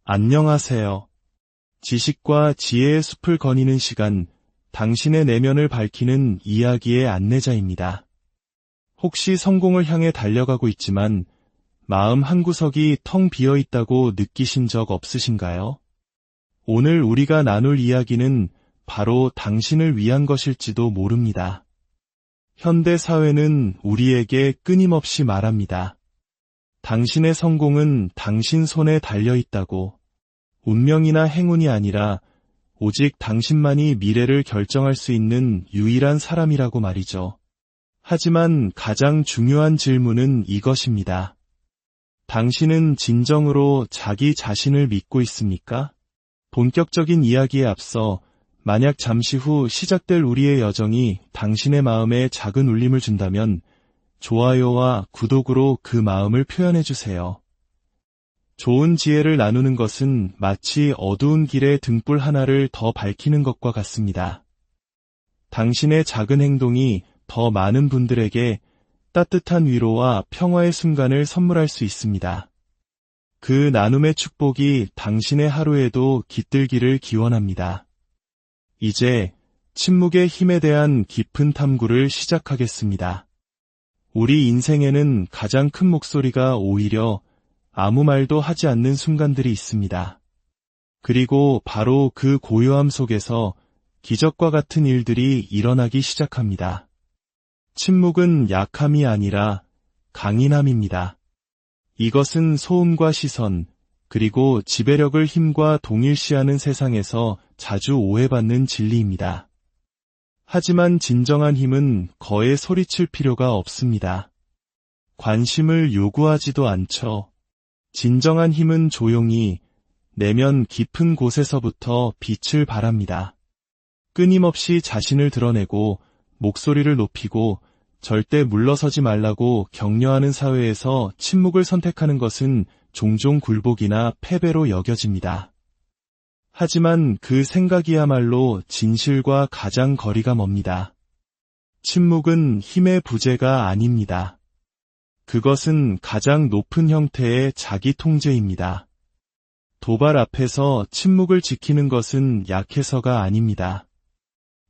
안녕하세요. 지식과 지혜의 숲을 거니는 시간, 당신의 내면을 밝히는 이야기의 안내자입니다. 혹시 성공을 향해 달려가고 있지만 마음 한구석이 텅 비어 있다고 느끼신 적 없으신가요? 오늘 우리가 나눌 이야기는 바로 당신을 위한 것일지도 모릅니다. 현대 사회는 우리에게 끊임없이 말합니다. 당신의 성공은 당신 손에 달려 있다고. 운명이나 행운이 아니라 오직 당신만이 미래를 결정할 수 있는 유일한 사람이라고 말이죠. 하지만 가장 중요한 질문은 이것입니다. 당신은 진정으로 자기 자신을 믿고 있습니까? 본격적인 이야기에 앞서 만약 잠시 후 시작될 우리의 여정이 당신의 마음에 작은 울림을 준다면 좋아요와 구독으로 그 마음을 표현해 주세요. 좋은 지혜를 나누는 것은 마치 어두운 길에 등불 하나를 더 밝히는 것과 같습니다. 당신의 작은 행동이 더 많은 분들에게 따뜻한 위로와 평화의 순간을 선물할 수 있습니다. 그 나눔의 축복이 당신의 하루에도 깃들기를 기원합니다. 이제 침묵의 힘에 대한 깊은 탐구를 시작하겠습니다. 우리 인생에는 가장 큰 목소리가 오히려 아무 말도 하지 않는 순간들이 있습니다. 그리고 바로 그 고요함 속에서 기적과 같은 일들이 일어나기 시작합니다. 침묵은 약함이 아니라 강인함입니다. 이것은 소음과 시선, 그리고 지배력을 힘과 동일시하는 세상에서 자주 오해받는 진리입니다. 하지만 진정한 힘은 거에 소리칠 필요가 없습니다. 관심을 요구하지도 않죠. 진정한 힘은 조용히 내면 깊은 곳에서부터 빛을 발합니다. 끊임없이 자신을 드러내고 목소리를 높이고 절대 물러서지 말라고 격려하는 사회에서 침묵을 선택하는 것은 종종 굴복이나 패배로 여겨집니다. 하지만 그 생각이야말로 진실과 가장 거리가 멉니다. 침묵은 힘의 부재가 아닙니다. 그것은 가장 높은 형태의 자기 통제입니다. 도발 앞에서 침묵을 지키는 것은 약해서가 아닙니다.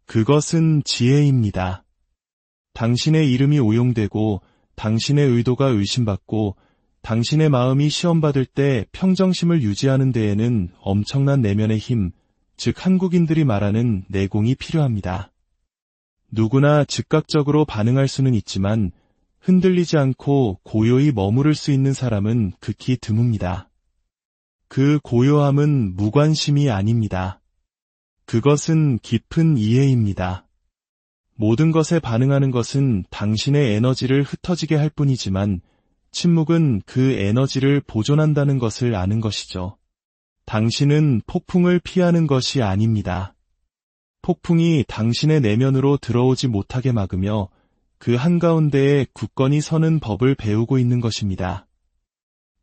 그것은 지혜입니다. 당신의 이름이 오용되고 당신의 의도가 의심받고 당신의 마음이 시험받을 때 평정심을 유지하는 데에는 엄청난 내면의 힘, 즉 한국인들이 말하는 내공이 필요합니다. 누구나 즉각적으로 반응할 수는 있지만 흔들리지 않고 고요히 머무를 수 있는 사람은 극히 드뭅니다. 그 고요함은 무관심이 아닙니다. 그것은 깊은 이해입니다. 모든 것에 반응하는 것은 당신의 에너지를 흩어지게 할 뿐이지만 침묵은 그 에너지를 보존한다는 것을 아는 것이죠. 당신은 폭풍을 피하는 것이 아닙니다. 폭풍이 당신의 내면으로 들어오지 못하게 막으며 그 한가운데에 굳건히 서는 법을 배우고 있는 것입니다.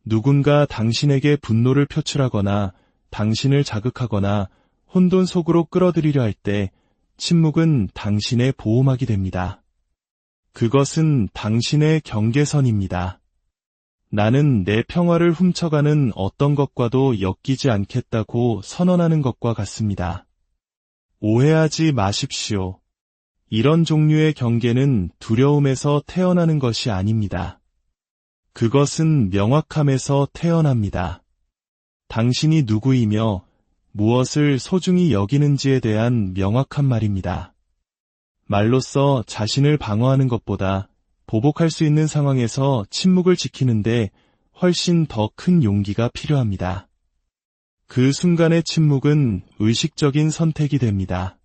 누군가 당신에게 분노를 표출하거나 당신을 자극하거나 혼돈 속으로 끌어들이려 할 때 침묵은 당신의 보호막이 됩니다. 그것은 당신의 경계선입니다. 나는 내 평화를 훔쳐가는 어떤 것과도 엮이지 않겠다고 선언하는 것과 같습니다. 오해하지 마십시오. 이런 종류의 경계는 두려움에서 태어나는 것이 아닙니다. 그것은 명확함에서 태어납니다. 당신이 누구이며 무엇을 소중히 여기는지에 대한 명확한 말입니다. 말로써 자신을 방어하는 것보다 보복할 수 있는 상황에서 침묵을 지키는데 훨씬 더 큰 용기가 필요합니다. 그 순간의 침묵은 의식적인 선택이 됩니다.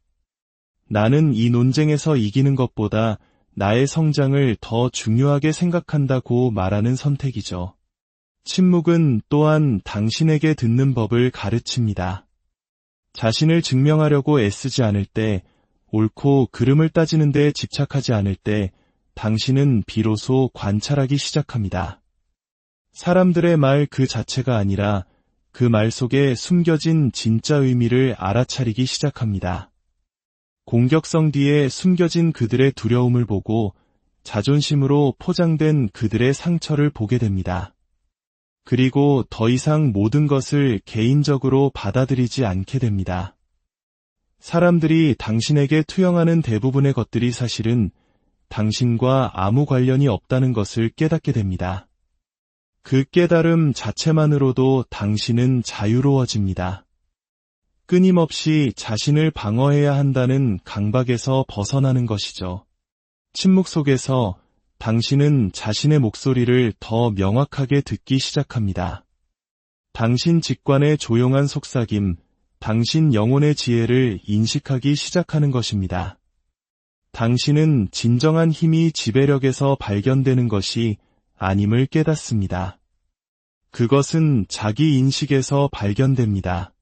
나는 이 논쟁에서 이기는 것보다 나의 성장을 더 중요하게 생각한다고 말하는 선택이죠. 침묵은 또한 당신에게 듣는 법을 가르칩니다. 자신을 증명하려고 애쓰지 않을 때, 옳고 그름을 따지는 데 집착하지 않을 때, 당신은 비로소 관찰하기 시작합니다. 사람들의 말 그 자체가 아니라 그 말 속에 숨겨진 진짜 의미를 알아차리기 시작합니다. 공격성 뒤에 숨겨진 그들의 두려움을 보고 자존심으로 포장된 그들의 상처를 보게 됩니다. 그리고 더 이상 모든 것을 개인적으로 받아들이지 않게 됩니다. 사람들이 당신에게 투영하는 대부분의 것들이 사실은 당신과 아무 관련이 없다는 것을 깨닫게 됩니다. 그 깨달음 자체만으로도 당신은 자유로워집니다. 끊임없이 자신을 방어해야 한다는 강박에서 벗어나는 것이죠. 침묵 속에서 당신은 자신의 목소리를 더 명확하게 듣기 시작합니다. 당신 직관의 조용한 속삭임, 당신 영혼의 지혜를 인식하기 시작하는 것입니다. 당신은 진정한 힘이 지배력에서 발견되는 것이 아님을 깨닫습니다. 그것은 자기 인식에서 발견됩니다.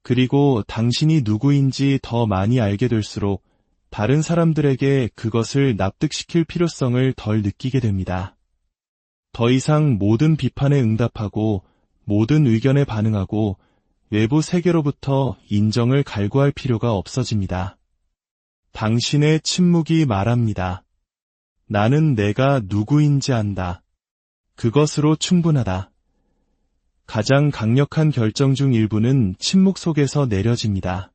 그리고 당신이 누구인지 더 많이 알게 될수록 다른 사람들에게 그것을 납득시킬 필요성을 덜 느끼게 됩니다. 더 이상 모든 비판에 응답하고 모든 의견에 반응하고 외부 세계로부터 인정을 갈구할 필요가 없어집니다. 당신의 침묵이 말합니다. 나는 내가 누구인지 안다. 그것으로 충분하다. 가장 강력한 결정 중 일부는 침묵 속에서 내려집니다.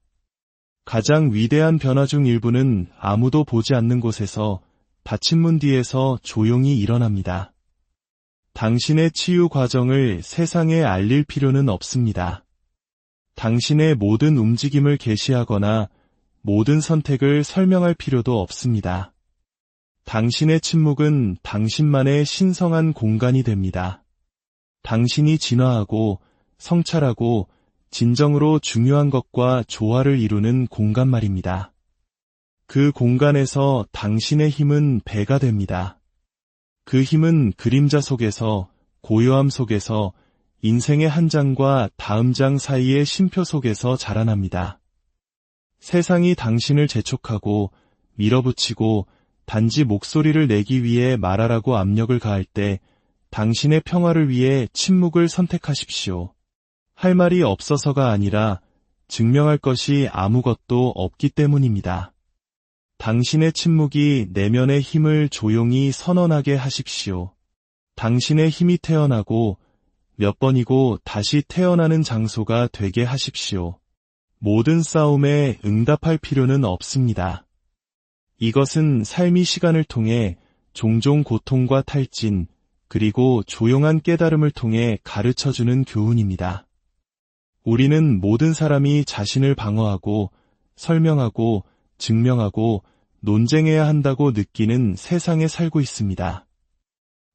가장 위대한 변화 중 일부는 아무도 보지 않는 곳에서 닫힌 문 뒤에서 조용히 일어납니다. 당신의 치유 과정을 세상에 알릴 필요는 없습니다. 당신의 모든 움직임을 게시하거나 모든 선택을 설명할 필요도 없습니다. 당신의 침묵은 당신만의 신성한 공간이 됩니다. 당신이 진화하고 성찰하고 진정으로 중요한 것과 조화를 이루는 공간 말입니다. 그 공간에서 당신의 힘은 배가 됩니다. 그 힘은 그림자 속에서, 고요함 속에서, 인생의 한 장과 다음 장 사이의 쉼표 속에서 자라납니다. 세상이 당신을 재촉하고 밀어붙이고 단지 목소리를 내기 위해 말하라고 압력을 가할 때 당신의 평화를 위해 침묵을 선택하십시오. 할 말이 없어서가 아니라 증명할 것이 아무것도 없기 때문입니다. 당신의 침묵이 내면의 힘을 조용히 선언하게 하십시오. 당신의 힘이 태어나고 몇 번이고 다시 태어나는 장소가 되게 하십시오. 모든 싸움에 응답할 필요는 없습니다. 이것은 삶이 시간을 통해 종종 고통과 탈진, 그리고 조용한 깨달음을 통해 가르쳐주는 교훈입니다. 우리는 모든 사람이 자신을 방어하고 설명하고 증명하고 논쟁해야 한다고 느끼는 세상에 살고 있습니다.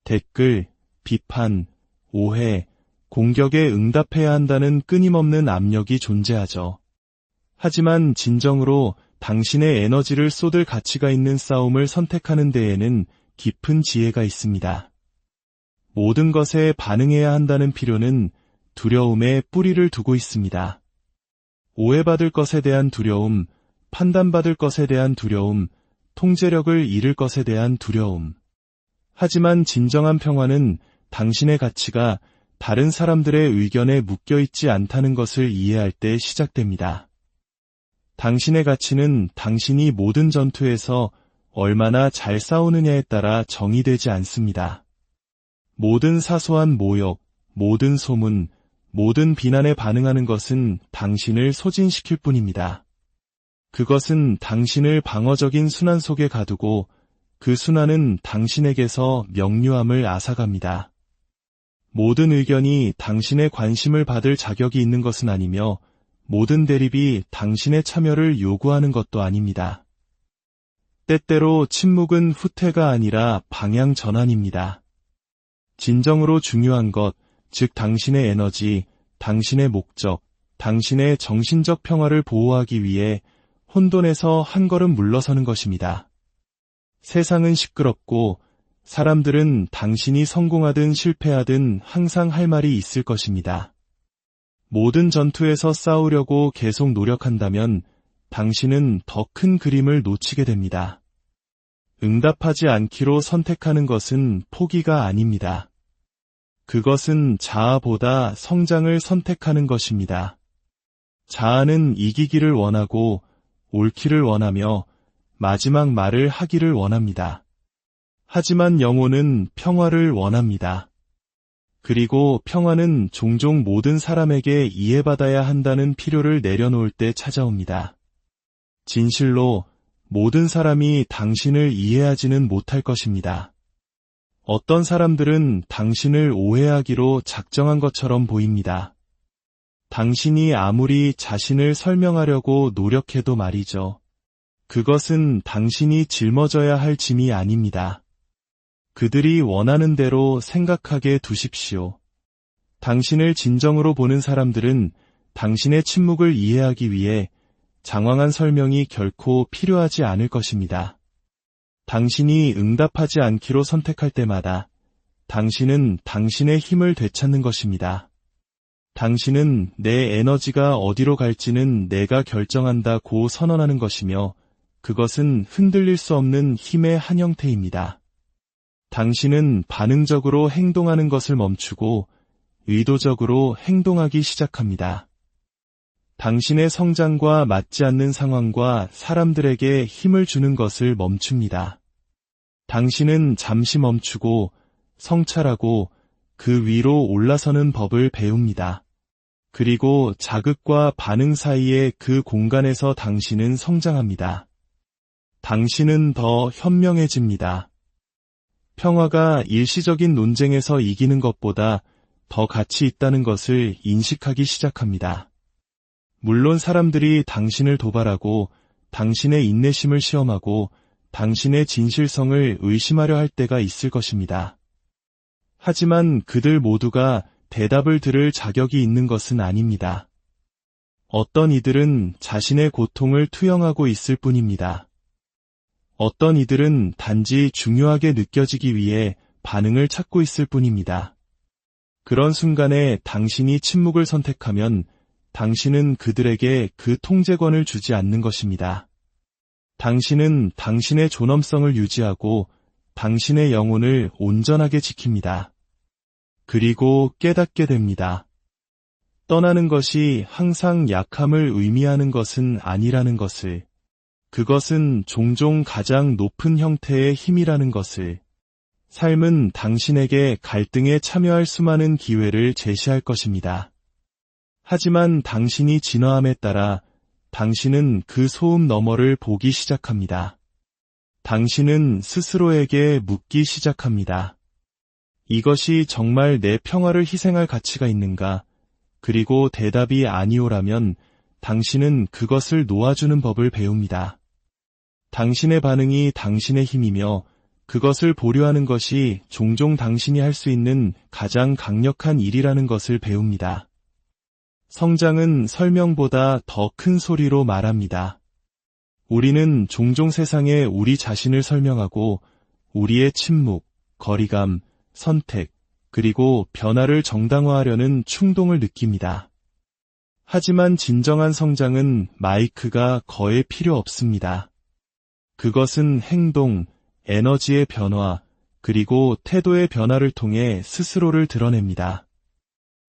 댓글, 비판, 오해, 공격에 응답해야 한다는 끊임없는 압력이 존재하죠. 하지만 진정으로 당신의 에너지를 쏟을 가치가 있는 싸움을 선택하는 데에는 깊은 지혜가 있습니다. 모든 것에 반응해야 한다는 필요는 두려움에 뿌리를 두고 있습니다. 오해받을 것에 대한 두려움, 판단받을 것에 대한 두려움, 통제력을 잃을 것에 대한 두려움. 하지만 진정한 평화는 당신의 가치가 다른 사람들의 의견에 묶여있지 않다는 것을 이해할 때 시작됩니다. 당신의 가치는 당신이 모든 전투에서 얼마나 잘 싸우느냐에 따라 정의되지 않습니다. 모든 사소한 모욕, 모든 소문, 모든 비난에 반응하는 것은 당신을 소진시킬 뿐입니다. 그것은 당신을 방어적인 순환 속에 가두고 그 순환은 당신에게서 명료함을 앗아갑니다. 모든 의견이 당신의 관심을 받을 자격이 있는 것은 아니며 모든 대립이 당신의 참여를 요구하는 것도 아닙니다. 때때로 침묵은 후퇴가 아니라 방향 전환입니다. 진정으로 중요한 것, 즉 당신의 에너지, 당신의 목적, 당신의 정신적 평화를 보호하기 위해 혼돈에서 한 걸음 물러서는 것입니다. 세상은 시끄럽고 사람들은 당신이 성공하든 실패하든 항상 할 말이 있을 것입니다. 모든 전투에서 싸우려고 계속 노력한다면 당신은 더 큰 그림을 놓치게 됩니다. 응답하지 않기로 선택하는 것은 포기가 아닙니다. 그것은 자아보다 성장을 선택하는 것입니다. 자아는 이기기를 원하고 옳기를 원하며 마지막 말을 하기를 원합니다. 하지만 영혼은 평화를 원합니다. 그리고 평화는 종종 모든 사람에게 이해받아야 한다는 필요를 내려놓을 때 찾아옵니다. 진실로 모든 사람이 당신을 이해하지는 못할 것입니다. 어떤 사람들은 당신을 오해하기로 작정한 것처럼 보입니다. 당신이 아무리 자신을 설명하려고 노력해도 말이죠. 그것은 당신이 짊어져야 할 짐이 아닙니다. 그들이 원하는 대로 생각하게 두십시오. 당신을 진정으로 보는 사람들은 당신의 침묵을 이해하기 위해 장황한 설명이 결코 필요하지 않을 것입니다. 당신이 응답하지 않기로 선택할 때마다 당신은 당신의 힘을 되찾는 것입니다. 당신은 내 에너지가 어디로 갈지는 내가 결정한다고 선언하는 것이며 그것은 흔들릴 수 없는 힘의 한 형태입니다. 당신은 반응적으로 행동하는 것을 멈추고 의도적으로 행동하기 시작합니다. 당신의 성장과 맞지 않는 상황과 사람들에게 힘을 주는 것을 멈춥니다. 당신은 잠시 멈추고 성찰하고 그 위로 올라서는 법을 배웁니다. 그리고 자극과 반응 사이의 그 공간에서 당신은 성장합니다. 당신은 더 현명해집니다. 평화가 일시적인 논쟁에서 이기는 것보다 더 가치 있다는 것을 인식하기 시작합니다. 물론 사람들이 당신을 도발하고 당신의 인내심을 시험하고 당신의 진실성을 의심하려 할 때가 있을 것입니다. 하지만 그들 모두가 대답을 들을 자격이 있는 것은 아닙니다. 어떤 이들은 자신의 고통을 투영하고 있을 뿐입니다. 어떤 이들은 단지 중요하게 느껴지기 위해 반응을 찾고 있을 뿐입니다. 그런 순간에 당신이 침묵을 선택하면 당신은 그들에게 그 통제권을 주지 않는 것입니다. 당신은 당신의 존엄성을 유지하고 당신의 영혼을 온전하게 지킵니다. 그리고 깨닫게 됩니다. 떠나는 것이 항상 약함을 의미하는 것은 아니라는 것을, 그것은 종종 가장 높은 형태의 힘이라는 것을, 삶은 당신에게 갈등에 참여할 수많은 기회를 제시할 것입니다. 하지만 당신이 진화함에 따라 당신은 그 소음 너머를 보기 시작합니다. 당신은 스스로에게 묻기 시작합니다. 이것이 정말 내 평화를 희생할 가치가 있는가? 그리고 대답이 아니오라면 당신은 그것을 놓아주는 법을 배웁니다. 당신의 반응이 당신의 힘이며 그것을 보류하는 것이 종종 당신이 할 수 있는 가장 강력한 일이라는 것을 배웁니다. 성장은 설명보다 더 큰 소리로 말합니다. 우리는 종종 세상에 우리 자신을 설명하고 우리의 침묵, 거리감, 선택, 그리고 변화를 정당화하려는 충동을 느낍니다. 하지만 진정한 성장은 마이크가 거의 필요 없습니다. 그것은 행동, 에너지의 변화, 그리고 태도의 변화를 통해 스스로를 드러냅니다.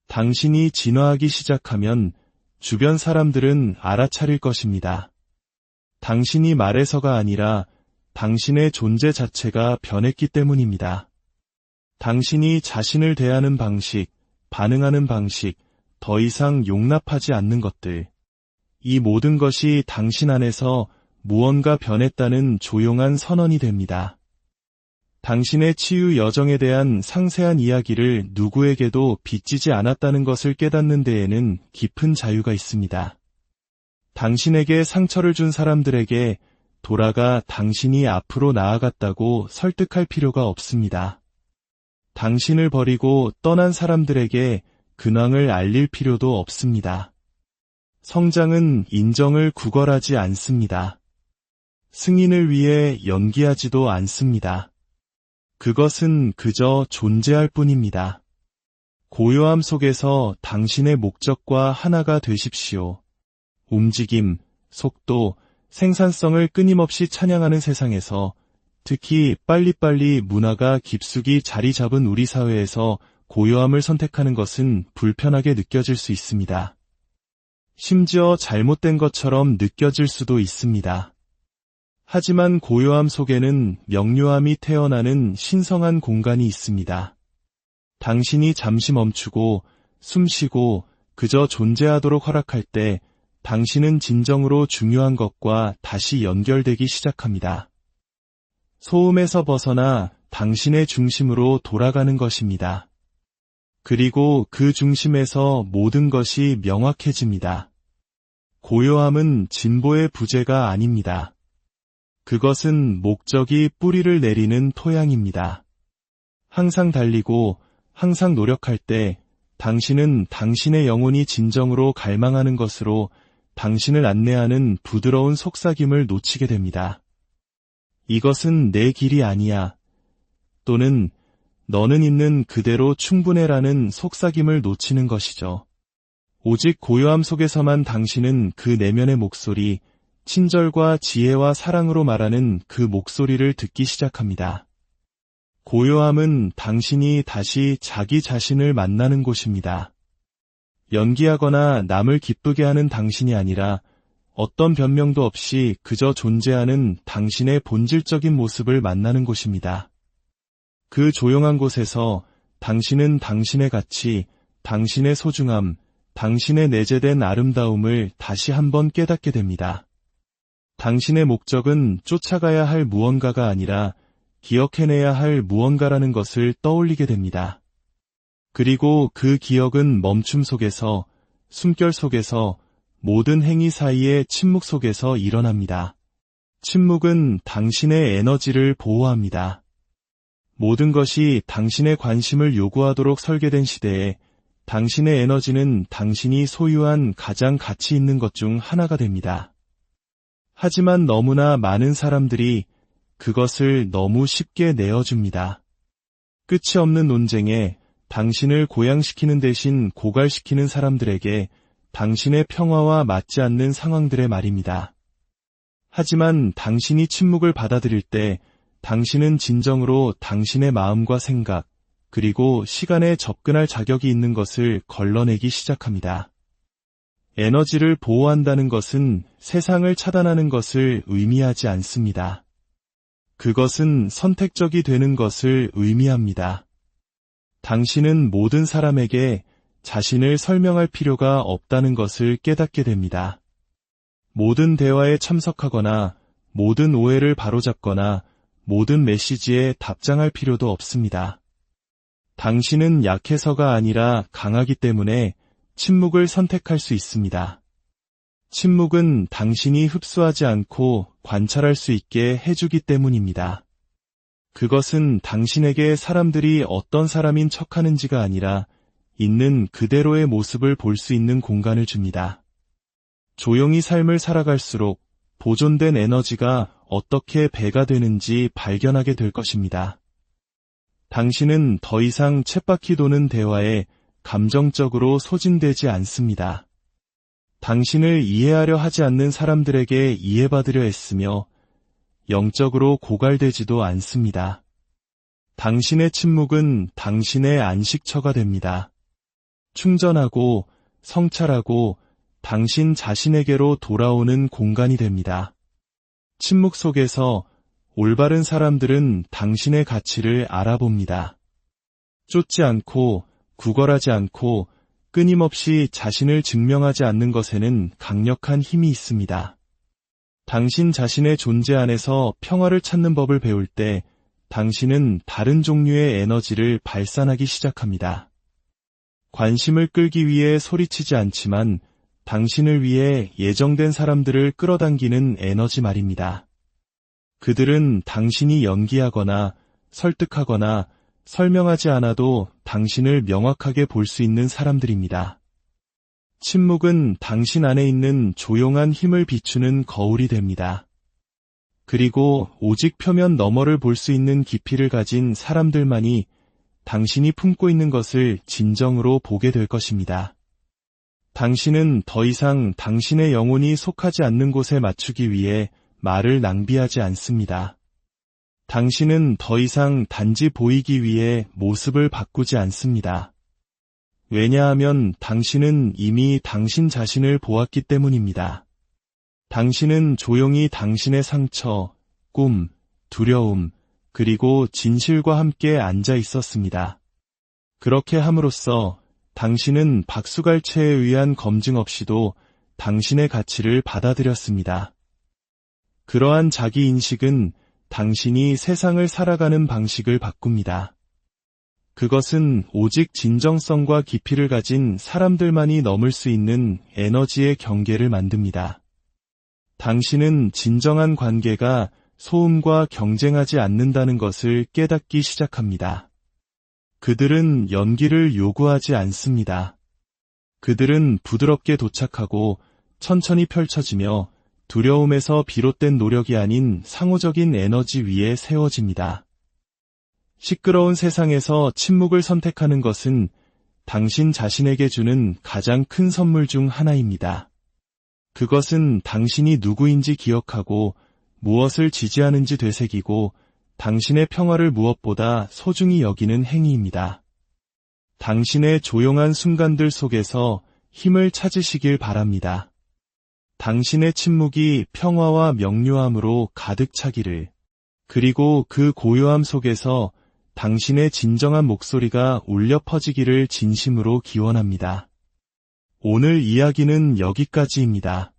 당신이 진화하기 시작하면 주변 사람들은 알아차릴 것입니다. 당신이 말해서가 아니라 당신의 존재 자체가 변했기 때문입니다. 당신이 자신을 대하는 방식, 반응하는 방식, 더 이상 용납하지 않는 것들, 이 모든 것이 당신 안에서 무언가 변했다는 조용한 선언이 됩니다. 당신의 치유 여정에 대한 상세한 이야기를 누구에게도 빚지지 않았다는 것을 깨닫는 데에는 깊은 자유가 있습니다. 당신에게 상처를 준 사람들에게 돌아가 당신이 앞으로 나아갔다고 설득할 필요가 없습니다. 당신을 버리고 떠난 사람들에게 근황을 알릴 필요도 없습니다. 성장은 인정을 구걸하지 않습니다. 승인을 위해 연기하지도 않습니다. 그것은 그저 존재할 뿐입니다. 고요함 속에서 당신의 목적과 하나가 되십시오. 움직임, 속도, 생산성을 끊임없이 찬양하는 세상에서 특히 빨리빨리 문화가 깊숙이 자리 잡은 우리 사회에서 고요함을 선택하는 것은 불편하게 느껴질 수 있습니다. 심지어 잘못된 것처럼 느껴질 수도 있습니다. 하지만 고요함 속에는 명료함이 태어나는 신성한 공간이 있습니다. 당신이 잠시 멈추고 숨 쉬고 그저 존재하도록 허락할 때 당신은 진정으로 중요한 것과 다시 연결되기 시작합니다. 소음에서 벗어나 당신의 중심으로 돌아가는 것입니다. 그리고 그 중심에서 모든 것이 명확해집니다. 고요함은 진보의 부재가 아닙니다. 그것은 목적이 뿌리를 내리는 토양입니다. 항상 달리고 항상 노력할 때 당신은 당신의 영혼이 진정으로 갈망하는 것으로 당신을 안내하는 부드러운 속삭임을 놓치게 됩니다. 이것은 내 길이 아니야. 또는 너는 있는 그대로 충분해라는 속삭임을 놓치는 것이죠. 오직 고요함 속에서만 당신은 그 내면의 목소리, 친절과 지혜와 사랑으로 말하는 그 목소리를 듣기 시작합니다. 고요함은 당신이 다시 자기 자신을 만나는 곳입니다. 연기하거나 남을 기쁘게 하는 당신이 아니라 어떤 변명도 없이 그저 존재하는 당신의 본질적인 모습을 만나는 곳입니다. 그 조용한 곳에서 당신은 당신의 가치, 당신의 소중함, 당신의 내재된 아름다움을 다시 한번 깨닫게 됩니다. 당신의 목적은 쫓아가야 할 무언가가 아니라 기억해내야 할 무언가라는 것을 떠올리게 됩니다. 그리고 그 기억은 멈춤 속에서, 숨결 속에서, 모든 행위 사이의 침묵 속에서 일어납니다. 침묵은 당신의 에너지를 보호합니다. 모든 것이 당신의 관심을 요구하도록 설계된 시대에 당신의 에너지는 당신이 소유한 가장 가치 있는 것 중 하나가 됩니다. 하지만 너무나 많은 사람들이 그것을 너무 쉽게 내어줍니다. 끝이 없는 논쟁에 당신을 고양시키는 대신 고갈시키는 사람들에게 당신의 평화와 맞지 않는 상황들의 말입니다. 하지만 당신이 침묵을 받아들일 때 당신은 진정으로 당신의 마음과 생각, 그리고 시간에 접근할 자격이 있는 것을 걸러내기 시작합니다. 에너지를 보호한다는 것은 세상을 차단하는 것을 의미하지 않습니다. 그것은 선택적이 되는 것을 의미합니다. 당신은 모든 사람에게 자신을 설명할 필요가 없다는 것을 깨닫게 됩니다. 모든 대화에 참석하거나 모든 오해를 바로잡거나 모든 메시지에 답장할 필요도 없습니다. 당신은 약해서가 아니라 강하기 때문에 침묵을 선택할 수 있습니다. 침묵은 당신이 흡수하지 않고 관찰할 수 있게 해주기 때문입니다. 그것은 당신에게 사람들이 어떤 사람인 척하는지가 아니라 있는 그대로의 모습을 볼 수 있는 공간을 줍니다. 조용히 삶을 살아갈수록 보존된 에너지가 어떻게 배가 되는지 발견하게 될 것입니다. 당신은 더 이상 쳇바퀴 도는 대화에 감정적으로 소진되지 않습니다. 당신을 이해하려 하지 않는 사람들에게 이해받으려 했으며 영적으로 고갈되지도 않습니다. 당신의 침묵은 당신의 안식처가 됩니다. 충전하고 성찰하고 당신 자신에게로 돌아오는 공간이 됩니다. 침묵 속에서 올바른 사람들은 당신의 가치를 알아봅니다. 쫓지 않고 구걸하지 않고 끊임없이 자신을 증명하지 않는 것에는 강력한 힘이 있습니다. 당신 자신의 존재 안에서 평화를 찾는 법을 배울 때 당신은 다른 종류의 에너지를 발산하기 시작합니다. 관심을 끌기 위해 소리치지 않지만 당신을 위해 예정된 사람들을 끌어당기는 에너지 말입니다. 그들은 당신이 연기하거나 설득하거나 설명하지 않아도 당신을 명확하게 볼 수 있는 사람들입니다. 침묵은 당신 안에 있는 조용한 힘을 비추는 거울이 됩니다. 그리고 오직 표면 너머를 볼 수 있는 깊이를 가진 사람들만이 당신이 품고 있는 것을 진정으로 보게 될 것입니다. 당신은 더 이상 당신의 영혼이 속하지 않는 곳에 맞추기 위해 말을 낭비하지 않습니다. 당신은 더 이상 단지 보이기 위해 모습을 바꾸지 않습니다. 왜냐하면 당신은 이미 당신 자신을 보았기 때문입니다. 당신은 조용히 당신의 상처, 꿈, 두려움, 그리고 진실과 함께 앉아 있었습니다. 그렇게 함으로써 당신은 박수갈채에 의한 검증 없이도 당신의 가치를 받아들였습니다. 그러한 자기인식은 당신이 세상을 살아가는 방식을 바꿉니다. 그것은 오직 진정성과 깊이를 가진 사람들만이 넘을 수 있는 에너지의 경계를 만듭니다. 당신은 진정한 관계가 소음과 경쟁하지 않는다는 것을 깨닫기 시작합니다. 그들은 연기를 요구하지 않습니다. 그들은 부드럽게 도착하고 천천히 펼쳐지며 두려움에서 비롯된 노력이 아닌 상호적인 에너지 위에 세워집니다. 시끄러운 세상에서 침묵을 선택하는 것은 당신 자신에게 주는 가장 큰 선물 중 하나입니다. 그것은 당신이 누구인지 기억하고 무엇을 지지하는지 되새기고 당신의 평화를 무엇보다 소중히 여기는 행위입니다. 당신의 조용한 순간들 속에서 힘을 찾으시길 바랍니다. 당신의 침묵이 평화와 명료함으로 가득 차기를, 그리고 그 고요함 속에서 당신의 진정한 목소리가 울려 퍼지기를 진심으로 기원합니다. 오늘 이야기는 여기까지입니다.